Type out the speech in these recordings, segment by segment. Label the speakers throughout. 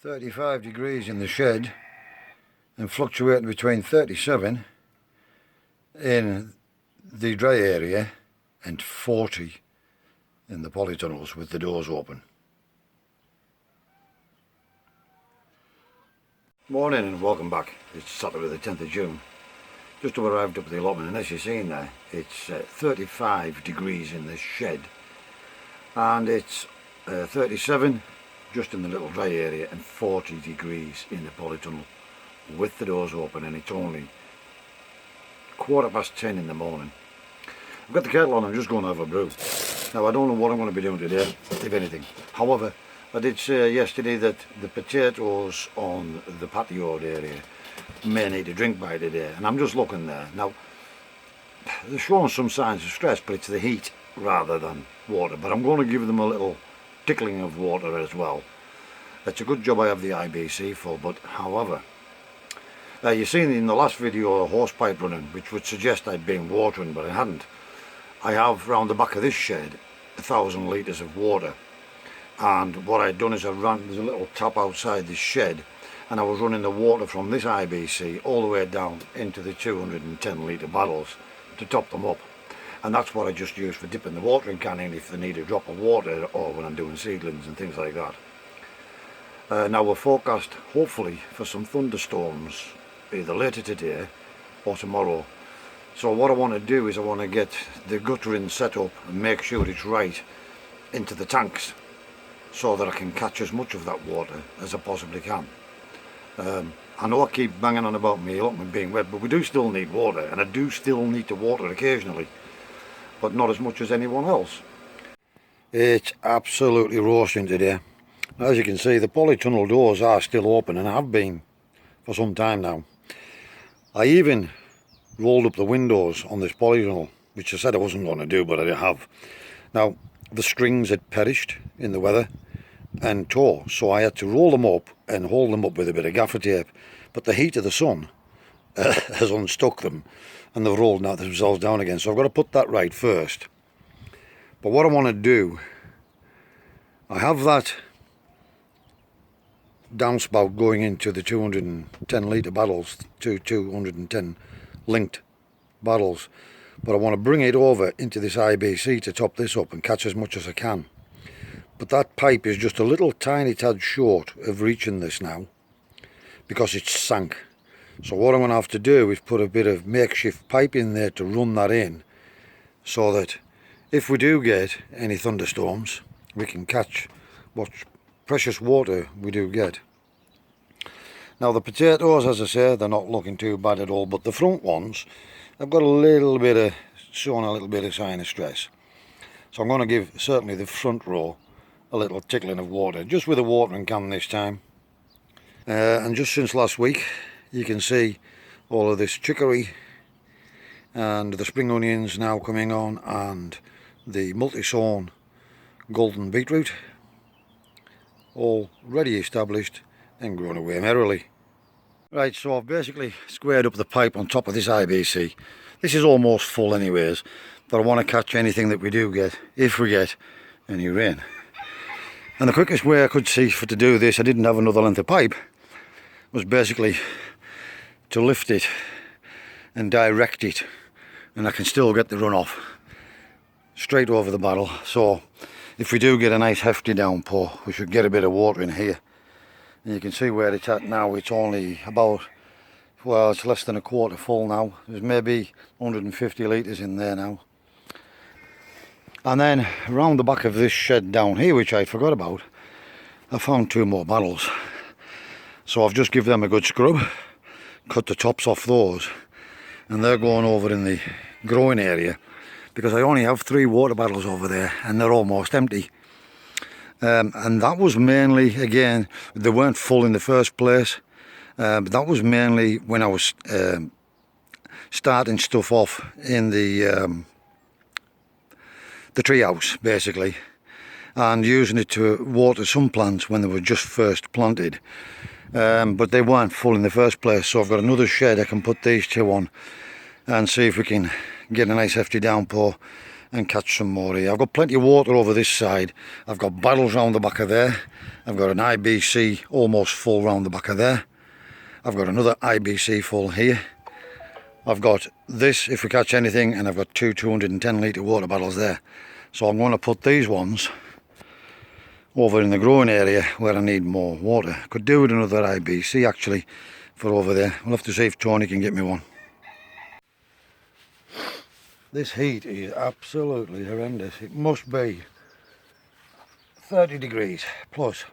Speaker 1: 35 degrees in the shed and fluctuating between 37 in the dry area and 40 in the polytunnels with the doors open. Morning and welcome back. It's Saturday the 10th of June. Just arrived up at the allotment, and as you've seen there, it's 35 degrees in the shed and it's 37 just in the little dry area and 40 degrees in the polytunnel with the doors open, and it's only 10:15 in the morning. I've got the kettle on, I'm just going to have a brew. Now I don't know what I'm going to be doing today, if anything. However, I did say yesterday that the potatoes on the patio area may need a drink by today, and I'm just looking there. Now, they're showing some signs of stress, but it's the heat rather than water. But I'm going to give them a little tickling of water as well. It's a good job I have the IBC full, but however, you've seen in the last video a hose pipe running, which would suggest I'd been watering, but I hadn't. I have round the back of this shed 1,000 litres of water, and what I'd done is there's a little tap outside this shed, and I was running the water from this IBC all the way down into the 210 litre barrels to top them up. And that's what I just use for dipping the watering can in if they need a drop of water, or when I'm doing seedlings and things like that. Now we're forecast hopefully for some thunderstorms either later today or tomorrow. So what I want to do is I want to get the guttering set up and make sure it's right into the tanks so that I can catch as much of that water as I possibly can. I know I keep banging on about my allotment being wet, but we do still need water, and I do still need to water occasionally, but not as much as anyone else. It's absolutely roasting today. As you can see, the polytunnel doors are still open and have been for some time now. I even rolled up the windows on this polytunnel, which I said I wasn't going to do, but I have. Now, the strings had perished in the weather and tore, so I had to roll them up and hold them up with a bit of gaffer tape, but the heat of the sun has unstuck them and they've rolled themselves down again, so I've got to put that right first. But what I want to do, I have that downspout going into the 210 litre barrels to 210 linked barrels, but I want to bring it over into this IBC to top this up and catch as much as I can. But that pipe is just a little tiny tad short of reaching this now because it's sank. So what I'm going to have to do is put a bit of makeshift pipe in there to run that in, so that if we do get any thunderstorms we can catch what precious water we do get. Now the potatoes, as I say, they're not looking too bad at all, but the front ones, I've got showing a little bit of sign of stress. So I'm going to give certainly the front row a little tickling of water, just with a watering can this time. And just since last week, you can see all of this chicory and the spring onions now coming on, and the multi-sown golden beetroot, all ready established and growing away merrily. Right, so I've basically squared up the pipe on top of this IBC. This is almost full anyways, but I want to catch anything that we do get, if we get any rain. And the quickest way I could see to do this, I didn't have another length of pipe, was basically to lift it and direct it, and I can still get the runoff straight over the barrel. So if we do get a nice hefty downpour, we should get a bit of water in here. And you can see where it's at now. It's only about, well, it's less than a quarter full now. There's maybe 150 litres in there now. And then around the back of this shed down here, which I forgot about, I found 2 more barrels. So I've just given them a good scrub, cut the tops off those, and they're going over in the growing area, because I only have 3 water barrels over there and they're almost empty. And that was mainly, again, they weren't full in the first place, but that was mainly when I was starting stuff off in the treehouse basically, and using it to water some plants when they were just first planted. But they weren't full in the first place, so I've got another shed I can put these 2 on and see if we can get a nice hefty downpour and catch some more here. I've got plenty of water over this side. I've got barrels round the back of there. I've got an IBC almost full round the back of there. I've got another IBC full here. I've got this if we catch anything, and I've got two 210 litre water bottles there. So I'm going to put these ones over in the growing area where I need more water. Could do with another IBC actually for over there. We'll have to see if Tony can get me one. This heat is absolutely horrendous. It must be 30 degrees plus.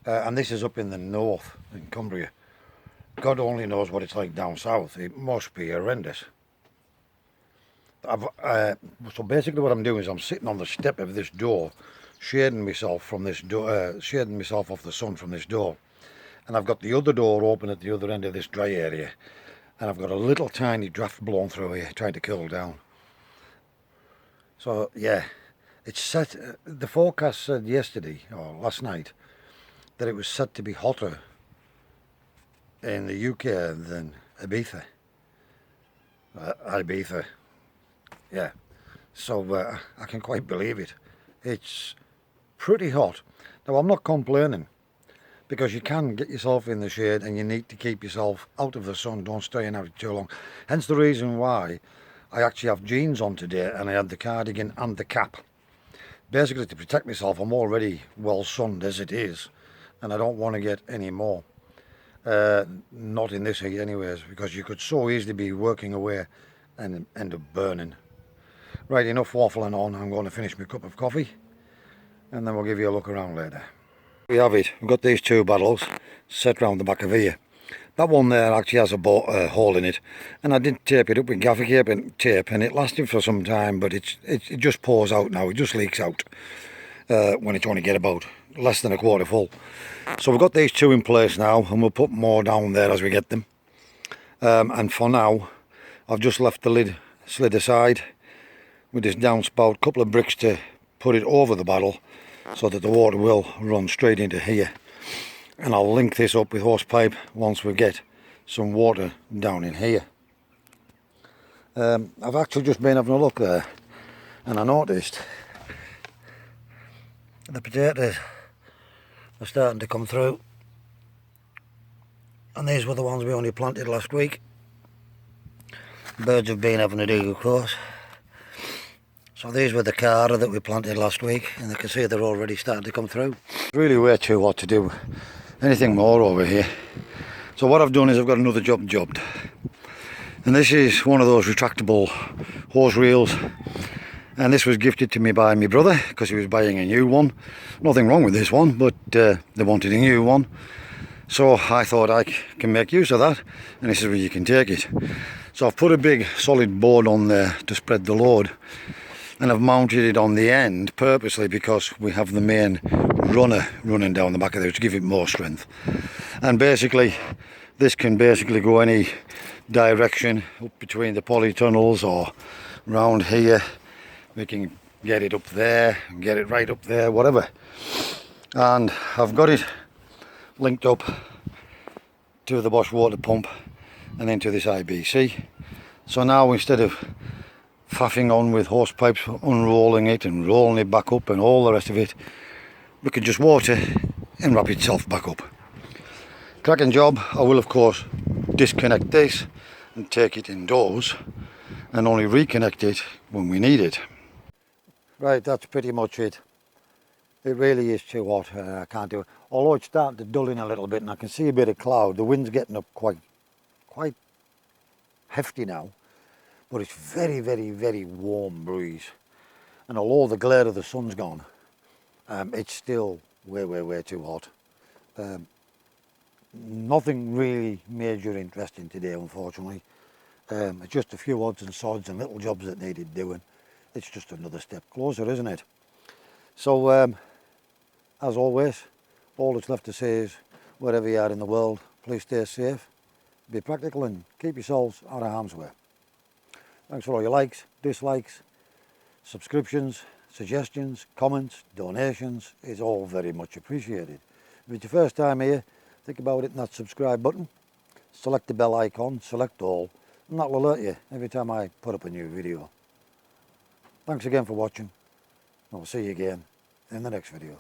Speaker 1: And this is up in the north, in Cumbria. God only knows what it's like down south. It must be horrendous. So basically what I'm doing is I'm sitting on the step of this door, shading myself from this door, shading myself off the sun from this door. And I've got the other door open at the other end of this dry area. And I've got a little tiny draft blowing through here, trying to cool down. So yeah, it's set, the forecast said yesterday, or last night, that it was set to be hotter in the UK than Ibiza. Ibiza, yeah. So I can quite believe it. It's pretty hot. Now I'm not complaining, because you can get yourself in the shade and you need to keep yourself out of the sun. Don't stay in it too long. Hence the reason why I actually have jeans on today, and I had the cardigan and the cap. Basically to protect myself. I'm already well sunned as it is, and I don't want to get any more. Not in this heat anyways, because you could so easily be working away and end up burning. Right, enough waffling on. I'm going to finish my cup of coffee, and then we'll give you a look around later. We have it. We've got these two barrels set round the back of here. That one there actually has a hole in it, and I did tape it up with gaffer tape, and it lasted for some time, but it just pours out now. It just leaks out when it's only get about less than a quarter full. So we've got these two in place now, and we'll put more down there as we get them. And for now, I've just left the lid slid aside with this downspout, couple of bricks to put it over the barrel so that the water will run straight into here. And I'll link this up with hose pipe once we get some water down in here. I've actually just been having a look there, and I noticed the potatoes are starting to come through, and these were the ones we only planted last week. Birds have been having a dig, of course. So these were the cara that we planted last week, and you can see they're already starting to come through. It's really way too hot to do anything more over here. So what I've done is I've got another jobbed. And this is one of those retractable hose reels. And this was gifted to me by my brother because he was buying a new one. Nothing wrong with this one, but they wanted a new one. So I thought I can make use of that. And this is where you can take it. So I've put a big solid board on there to spread the load. And I've mounted it on the end purposely because we have the main runner running down the back of there to give it more strength. And basically this can basically go any direction up between the polytunnels or round here. We can get it up there and get it right up there, whatever. And I've got it linked up to the Bosch water pump and into this IBC. So now instead of faffing on with hose pipes, unrolling it and rolling it back up and all the rest of it, we can just water and wrap itself back up. Cracking job. I will of course disconnect this and take it indoors and only reconnect it when we need it. Right, that's pretty much it. It really is too hot. I can't do it. Although it's starting to dull in a little bit and I can see a bit of cloud. The wind's getting up quite hefty now. But it's very, very, very warm breeze. And although the glare of the sun's gone, it's still way, way, way too hot. Nothing really major interesting today, unfortunately. It's just a few odds and sods and little jobs that needed doing. It's just another step closer, isn't it? So, as always, all that's left to say is, wherever you are in the world, please stay safe, be practical and keep yourselves out of harm's way. Thanks for all your likes, dislikes, subscriptions, suggestions, comments, donations. It's all very much appreciated. If it's your first time here, think about hitting that subscribe button, select the bell icon, select all, and that will alert you every time I put up a new video. Thanks again for watching. I'll see you again in the next video.